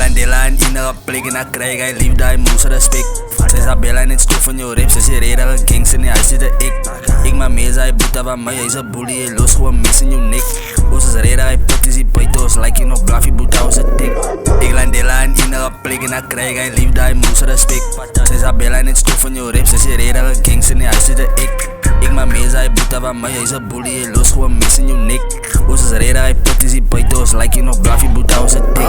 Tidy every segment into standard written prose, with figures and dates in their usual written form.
Landela in enige plek en dan krijg hij liefde, hij moest respect. Zij Isabella net stof van jou rips, is je reden gangster, nee hij zit de ik maar mee, hij boeta van mij, hij is een bully, hij los gewoon mis in je nek. Ons is reden, hij put is die paitos, like je nog bluffy boeta, ons het dik. Ik Landela in enige plek en dan krijg hij liefde, hij moest respect. Zij Isabella net stof van jou rips, is je reden gangster, nee hij zit de ik maar mee, hij boeta van mij, hij is een bully, hij los gewoon mis in je nek. Ons is reden, hij put is die paitos, like je nog bluffy boeta, ons het dik.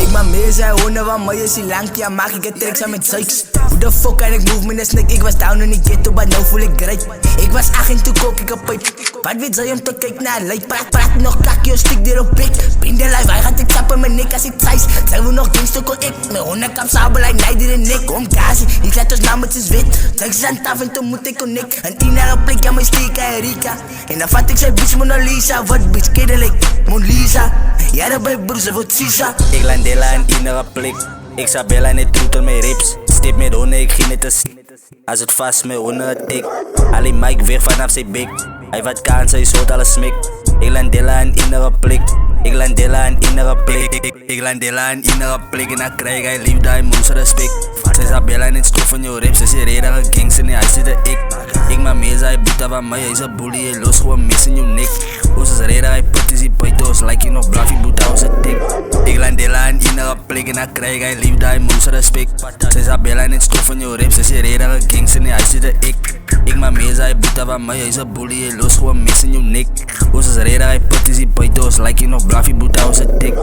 Ik maar meer zei honden van mij is die lang, ja maak ik het tricks aan met zeuks. Hoe de fuck kan ik move met een snik? Ik was down in die ghetto, maar nou voel ik great. Ik was 8 en toen kook ik een pijp. Wat weet zij om te kijken naar lijf? Praat nog kakje, stik erop pik. Binden lijf, hij gaat ik tappen mijn nek als ik trijs. Zijn we nog gangstuk al ik? Mijn hondenkap sabel, hij nijdt in de nek. Kom kazi, ik laat ons naam, het is wit. Drugs is aan tafel en toen moet ik connect. Een 10 op plek, ja mijn steek en Rika. En dan vat ik zijn bitch Mona Lisa. Wat bitch, kedelijk, Mona Lisa. Ja, dat bij broers, wat Sisa. Ik Landela in enige plek. Ik Isabella net troeter met rips. Stip met honden, ik ging net te als het vast met honden het tik. Alleen Mike weg vanaf zijn bek. Hij wat kans, hij soort alles smik. Ik Landela in enige plek. Ik Landela in enige plek. Ik Landela in enige plek en dan krijg hij liefde, hij moest respect. Zij Isabella net stof van jou rips, is je reden gangster, nee hij zit de ik maar mee, hij boeta van mij, hij is een bully, hij los gewoon mis in je nek. Ons is reden, hij put is die paitos, like je nog bluffy boeta, ons het dik. Ik Landela in enige plek en dan krijg hij liefde, hij moest respect. Zij Isabella net stof van jou rips, is je reden gangster, nee hij zit de ik maar mee, hij boeta van mij, hij is een bully, hij los gewoon mis in je nek. Ons is reden, hij put is die paitos, like je nog bluffy boeta, ons het dik.